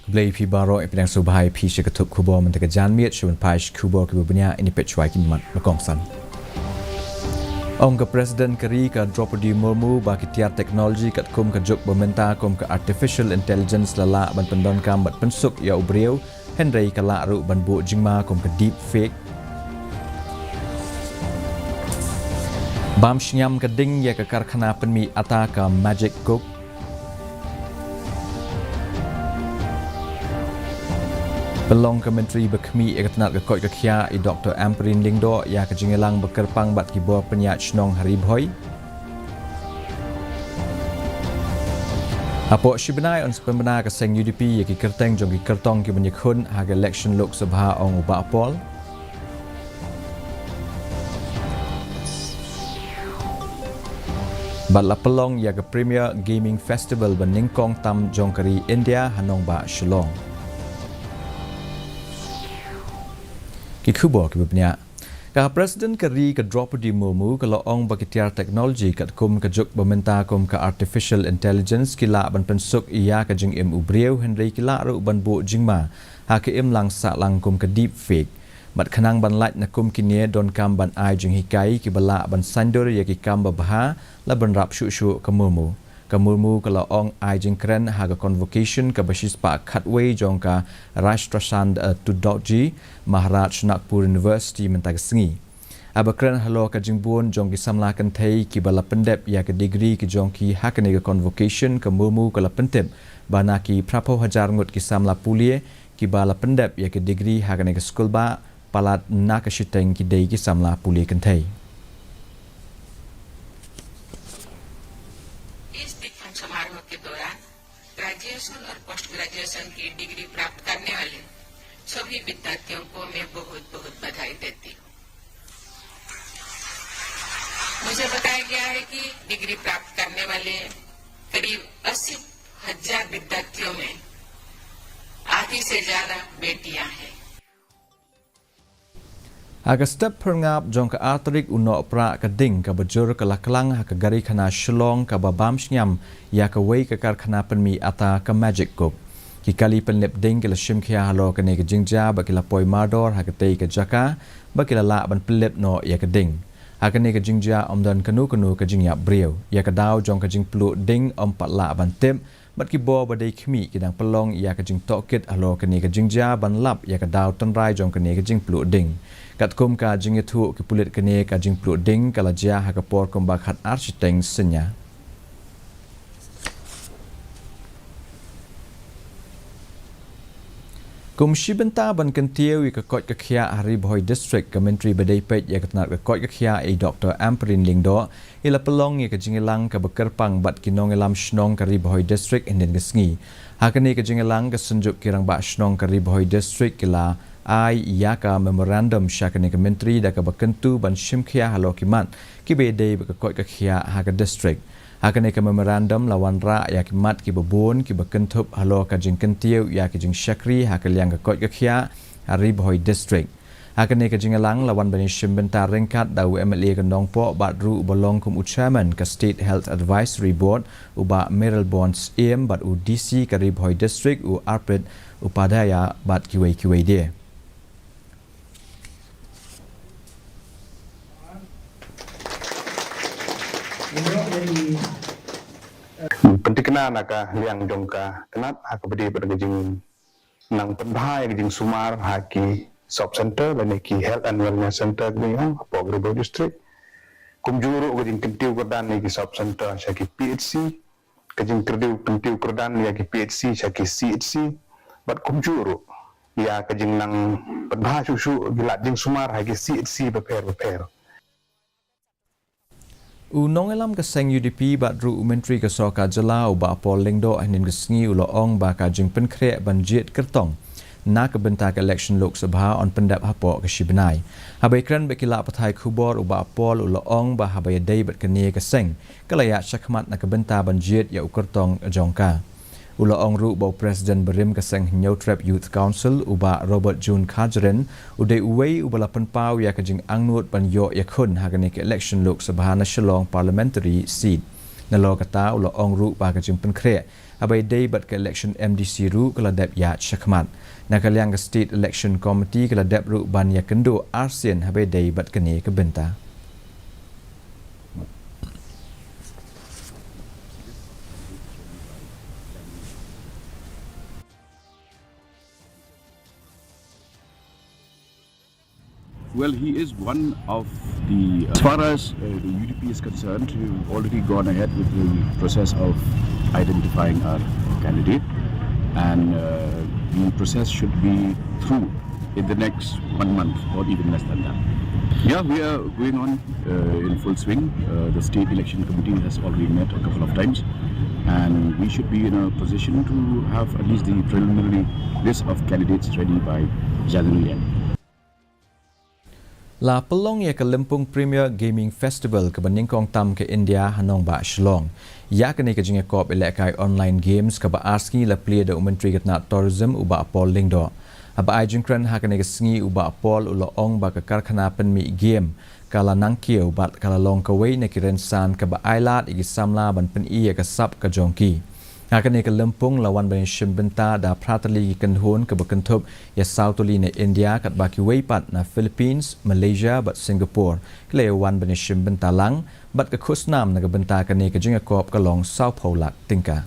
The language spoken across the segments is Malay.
Blay pi baro ipinang subhay pi shikatuk kubo mentagajan miet shun paish kubo kibubnya ini pechwai kinmat makongsan. Ong ke Presiden Keri ka Draupadi Murmu bagi tiar teknologi kat kum ke juk bermenta kum ke artificial intelligence lala ban pendon kam bat pensuk ya ubriu Henry ka la ru ban bu jingma kum ke deep fake. Bam shnyam ke ding ya ke karkhana penmi ata ka magic cook. Pelong ke Menteri Berkemi Ekatnat ke Koi ke Kia Dr. Amperin Lingdo ya ke jingelang bekerpang bat kibor penyat shnong hari boy. Apok shibenai on sepembenar ke seng UDP ya ki kerteng jong ki kertong ki menyekun haga election Lok Sabha ong ubah apol. Batla pelong ya ke Premier Gaming Festival beningkong tam jong keri India hanong ba Shillong. Kikubo kibubnya. Ka Presiden Keri ke Draupadi Murmu kalau ong bagi tiar teknologi kat kum ke juk bermenta kum ke artificial intelligence kila ban pensuk ia ke jing im ubriu Henry kila ru ban bu jingma ha ke im lang sak lang kum ke deep fake mat khanang ban light na kum kinie don kam ban ai jing hikai ki bala ban sandur ya ki kam baha la ban rap shu shu ke Murmu. Kamurmu kalau ong ai jing kren haga convocation ke basis pa khatway jong ka Rashtrasand Tudokji Maharaj Nagpur University mentagasngi. Aba kren halo ka jingbun jong ki samla kan thei ki bala pendep ya ke degree ki jong ki hakane ka convocation kamurmu kala pentep bana ki prapo hajar ngut ki samla pulie ki bala pendep ya ke degree hakane ka school ba palat nakashiteng ki dei ki samla pulie kan thei. समारोह के दौरान ग्रेजुएशन और post graduation की डिग्री प्राप्त करने वाले सभी विद्यार्थियों को मैं बहुत बहुत बधाई देती हूँ। मुझे बताया गया है कि डिग्री प्राप्त करने वाले करीब 80,000 विद्यार्थियों में आधी से ज्यादा बेटियां हैं। Aga step perngap jong ka atrik uno pra ka ding ka bajur ka laklang ha ka gari khana Shillong ka babam shnyam ya ka wei ka karkhana penmi ata ka magic cook ki kali penlep ding ka shim khia halo ka ne ka jingja ba ki la poi mador ha ka tei ka jaka ba ki la la ban pelep no ya ka ding ha ka ne ka jingja omdan kanu ka jingya breu ya ka daw jong ka jing plu ding om pat la ban tem bat ki bo ba dei khmi ki dang pelong ya ka jing tokit halo ka ne ka jingja ban lap ya ka daw tan rai jong ka ne ka jing plu ding kat kum ka jing itu ki pulit kene ka jing plu ding kala jia ha ka por kum ba khat architeng senya. Kum shibenta ban kantiu ka kot ka khia hari boy district ka menteri badai pet ya katnat ka kot ka khia Dr. Amperin Lingdo ila pelong ya ka jingelang ka bekerpang bat kinong elam shnong ka riboy district indin gesngi hakane ka jingelang ka sunjuk kirang ba shnong ka riboy district kila ai ya ka memorandum syakane ka menteri da ka bakentu ban shimkhia halo kimat ki bedei ba ka kot ka khia ha ka district hakane ka memorandum lawan ra ya kimat ki babon ki bakentup halo ka jingkentiu ya ki jing syakri ha ka liang ka kot ka khia hari boy district hakane ka jingelang lawan bani shimbenta rengkat da MLA ka nongpo bat ru bolong kum chairman ka state health advisory board uba Meryl Bonds em bat u DC ka riboy district u arpit upadaya bat kiwei dia. Pentikna naka liang jongka kenat hak bedi pergejing nang pendai gejing sumar haki shop center dan ki health and wellness center gejing Pogribo district kumjuru gejing kentiu kerdan ki shop center syaki PHC gejing kentiu kerdan ki PHC syaki CHC bat kumjuru ya gejing nang pendai susu gilat jing sumar haki CHC beper Unong elam ka seng UDP bat ru menteri ka soka jela uba pol lingdo anin gesngi ulo ong ba ka jing penkre banjit kertong na ka bentak election Lok Sabha on pendap hapo ka shibenai habai kran bekila pathai khubor uba pol ulo ong ba habai dei bat kene ka seng kalaya syakmat na ka benta banjit ya ukertong jongka ulo ong ru ba presiden berim ka seng New Trap Youth Council uba Robert June Kajren udai uwei ubala penpau ya ka jing angnut ban yo ya khun hagane ka election Lok Sabha na Shillong parliamentary seat Nalo kata ulo ong ru ba ka jimpen kre. Abai day bat ke election MDC ru kala dep ya syakmat. Nakaliang ke State Election Committee kala dep ru ban ya kendo arsian abai day bat kene ke benta. Well, he is one of the, as far as the UDP is concerned, we've already gone ahead with the process of identifying our candidate, and the process should be through in the next 1 month or even less than that. Yeah, we are going on in full swing. The State Election Committee has already met a couple of times, and we should be in a position to have at least the preliminary list of candidates ready by January end. La pelong ya ke Lempung Premier Gaming Festival ke Beningkong Tam ke India hanong ba Shillong. Ya ke ni ke jinga kop elekai online games ke ba aski la plia de Menteri Ketna Tourism uba Apol Lingdo. Aba ai jingkran ha ke ni ke sngi uba Apol ulo ong ba ke karkhana penmi game kala nangkio bat kala long ke wei ne kiren san ke ba ailat igi samla ban pen iya ke sap ke jongki. Hakani ke Lempung lawan ban shimbenta da pratali kan hon ke bekentup ya Sautuli ne India kat baki weipat na Philippines, Malaysia bat Singapore. Kele wan ban shimbenta lang bat ke kusnam na ke benta kani ke jinga kop ke long Sao Paulak tingka.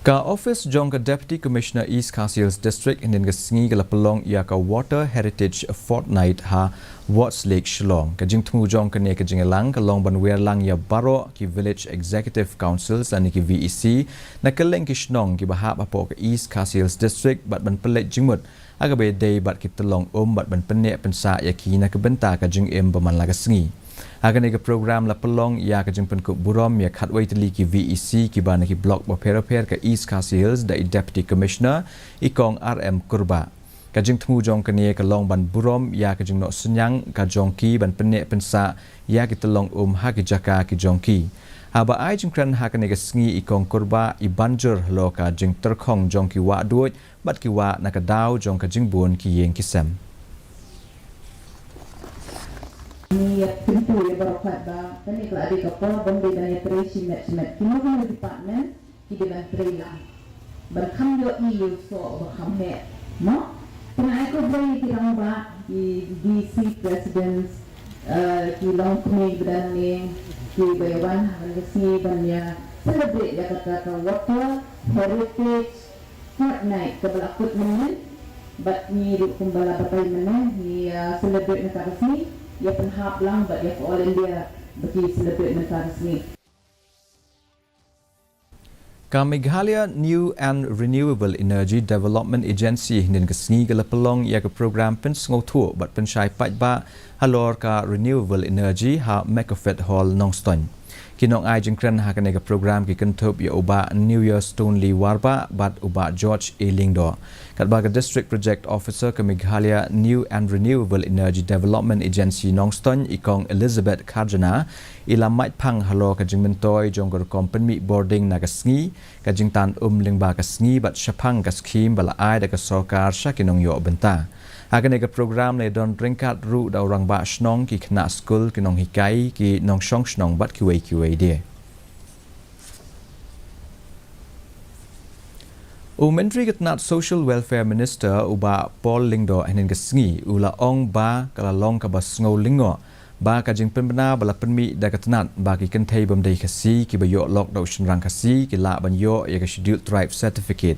Ka office jong ka Deputy Commissioner East Khasi District hinin ka sngi ka lapalong ia ka Water Heritage Fortnight ha Watts Lake Shillong. Ka jing tmu jong ka ne ka jing lang ka long ban wer lang ya baro ki Village Executive Councils ani ki VEC na ka leng ki shnong ki bahap apo ka East Khasi District bat ban pelet jingmut aga be day bat ki telong bat ban penne pensa ya ki na ka benta ka jing baman la ka sngi. Akan ega program la pelong ia ka jingpen ku burom ya khatwai tali ki VEC ki bana ki block ba per ka East Khasi Hills da Deputy Commissioner ikong RM Kurba. Ka jing tmu jong ka ne ka long ban burom ya ka jing no senyang ka jongki ban penne pensa ya ki telong ha ki jaka ki jongki. Aba ai jingkran ha ka ne ka sngi ikong Kurba i banjur lo ka jing terkhong jongki wa duit bat ki wa na ka daw jong ka jing bun ki yeng ki sem. Ni pintu yang berokat ba, kan ni kalau ada kapal bombe dan yang terisi met. Kini mana department kita dengan trailer. Berkam yo EU so berkam he. No? Pernah aku beri kita ba di DC Presidents di long kami berdan ni di Bayawan hari sini banyak celebrate ya kata Water Heritage Fortnight kebelakut mana. Bat ni kumbala batai mana ni celebrate nak kasi. Ya penhap lang but ya all India bagi celebrate negara sini. Ka Meghalaya New and Renewable Energy Development Agency hinin ke sngi ke lapelong ya ke program pen sngotu bat pen syai pat ba halor ka renewable energy ha Megafet Hall Nongston. Kinong ai jingkran ha ke program ki kentup ya uba New Year Stonely Warba bat uba George A Lingdo. Kat baga District Project Officer ke Meghalaya New and Renewable Energy Development Agency Nongston ikong Elizabeth Karjana ila mait pang halo ka jing mentoy jong ka company boarding na ka sngi ka jing tan ling ba ka sngi bat syapang ka scheme bala ai da ka sarkar sya kinong yo benta. Akan ega program le don ringkat ru da orang ba snong ki kena school kinong hikai ki nong shong snong bat kiwei dia. Menteri Ketnat Social Welfare Minister uba Paul Lingdo hinin kesngi ula ong ba kala long ka bas ngau lingo ba ka jing penbena bala penmi da ketnat ba ki kentai bamdai Khasi ki bayo lockdown shinrang Khasi ki la ban yo ya ka scheduled tribe certificate.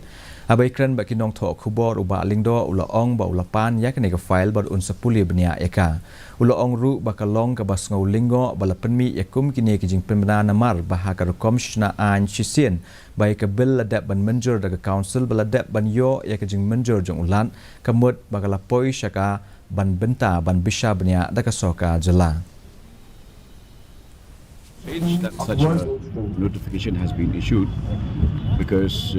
Abai kran ba kinong tho khubor uba Lingdo ula ong ba ula pan ya ka file bar un sapuli benia eka. Ula ong ru ba ka long ka bas ngau lingo bala penmi yakum kini ki jing penbena namar ba ha ka komishna an chisien bai ka bill ladap ban menjur da council baladap ban yo ya ka jing menjur jong ulan kamut ba ka lapoi syaka ban benta ban bisha benia da ka soka jela. That such a notification has been issued because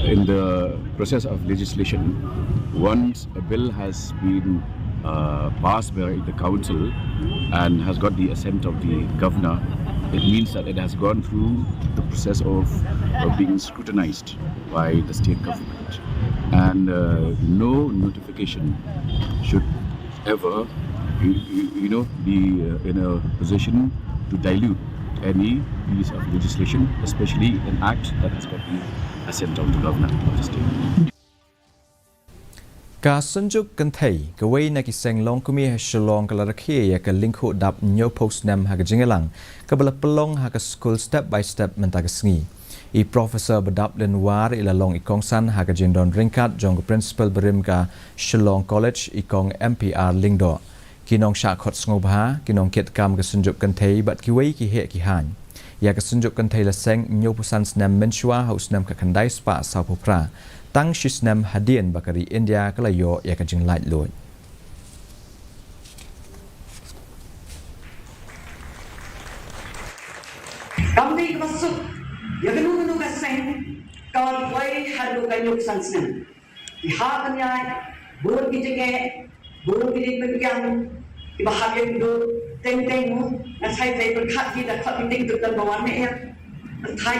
in the process of legislation, once a bill has been passed by the council and has got the assent of the governor, it means that it has gone through the process of being scrutinized by the state government, and no notification should ever, be in a position to dilute any piece of legislation, especially an act that has got the assent of the governor of the state. Ka sunjuk kan thei ka wei na ki seng long kumi ha shalong ka larakhe ya ka link ho dap nyo post nam ha ka jingelang ka bala pelong ha ka school step by step menta ka sngi I professor badap len war ila long ikong san ha ka jindon ringkat jong ka principal berim ka Shillong College ikong MPR lingdo kinong sha khot sngoba kinong ket kam ka sunjuk kan thei bat ki wei ki he ki han ya ka sunjuk kan thei la seng nyo pusan snam menchwa ha usnam ka khandai spa sa popra tăng shisnam hadian bakari India kalayo ya ka jing light loy kami masuk ya genu ka seng kal wai halu kayuk sansnem ihakan ya buruk kijenge buruk kijeng ibahagian do teng teng na sai sai berkat kita khat ting tu tan bawan me ya thai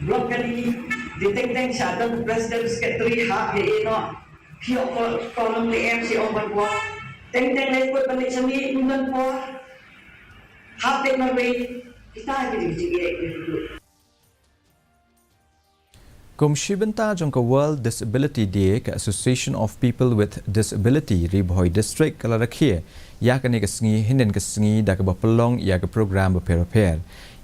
blok kali di teng teng sa dan president secretary ha ye no pio kolom le MC on bo teng teng le ko balik sami undan po ha te marwe kita jadi gitu. Komisi benta jong ka World Disability Day ka Association of People with Disability Ribhoi District kala rakhie ya ka ne ka sngi hinden ka sngi da ka pelong ya ka program per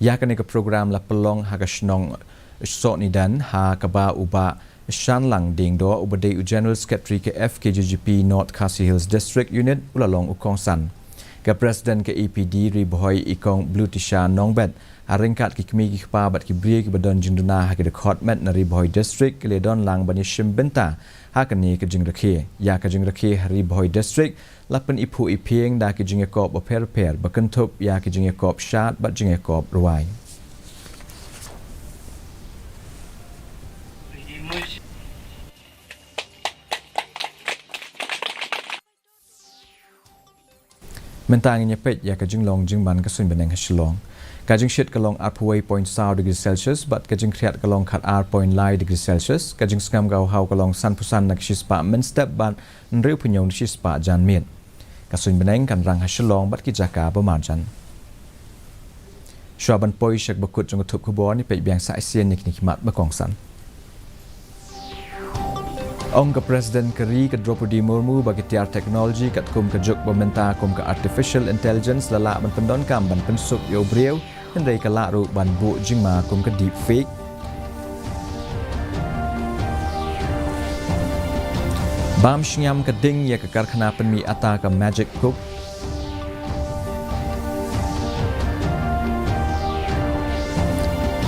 ya ka ne ka program la pelong ha ka snong so ni dan ha ka ba uba shan lang ding do ubade General Secretary ke FKGGP North Khasi Hills District Unit ulalong ukong san ka president ke EPD Ribhoi ikong Blue Tisha Nongbet aringkat ki kmi ki pa bat ki brie ki badon jinduna ha ki record met na Ribhoi District ke le don lang bani shim benta ha ka ni ka jing rakhe ya ka jing rakhe Ribhoi District lapan ipu ipieng da ki jing ekop per bakentup ya ki jing ekop shat bat jing ekop ruai mentang nyepet ya ka jing long jing ban ka sun beneng ha Shillong ka jing shit ka long upway 0.0 °C but ka jing kriat ka long khat r.9 °C ka jing skam gau hau ka long san pusan nak shispa men step ban nriu punyong shispa jan miet ka sun beneng kan rang ha Shillong bat ki jaka ba marjan shwaban poi shak bakut jong thup khubor ni pe biang sa sien nik mat ba kong san Ông ka President Kari ka Draupadi Murmu bagi tiar teknologi kat kum ka juk bamenta kum ka artificial intelligence lala ban pendon kam ban pensuk yo breu hendai ka la ru ban bu jingma kum ka deep fake bam shnyam ka ding ya ka karkhana penmi ata ka magic cook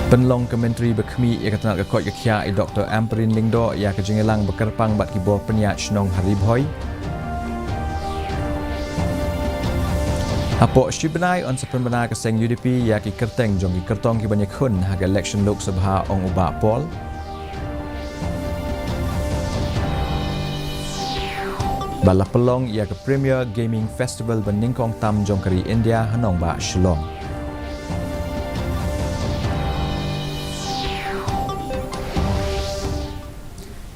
Penlong Kementeri Berkemi ia kata nak kekot kekia Dr. Amperin Lingdo ia kejengelang berkerpang bat kibor peniat Shnong Haribhoi. Apok Shibenai on sepenbenar keseng UDP ia ki kerteng jong ki kertong ki banyak hun haga election Lok Sabha ong ubak pol. Bala pelong ia ke Premier Gaming Festival beningkong tam jong kari India hanong ba Shillong.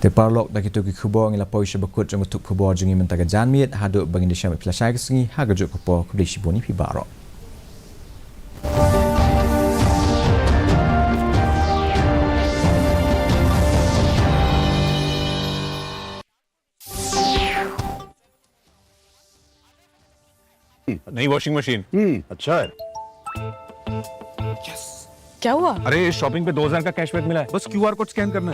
Teparlok dak itu ki khubor ngila poi shabakut jong tuk khubor jungi mentaga janmiet haduk bangin di syamit plasai kesengi haga juk khubor kubdi shiboni pi barok नई washing machine अच्छा है क्या हुआ? अरे शॉपिंग पे 2000 का कैशबैक मिला है, बस क्यूआर कोड स्कैन करना है।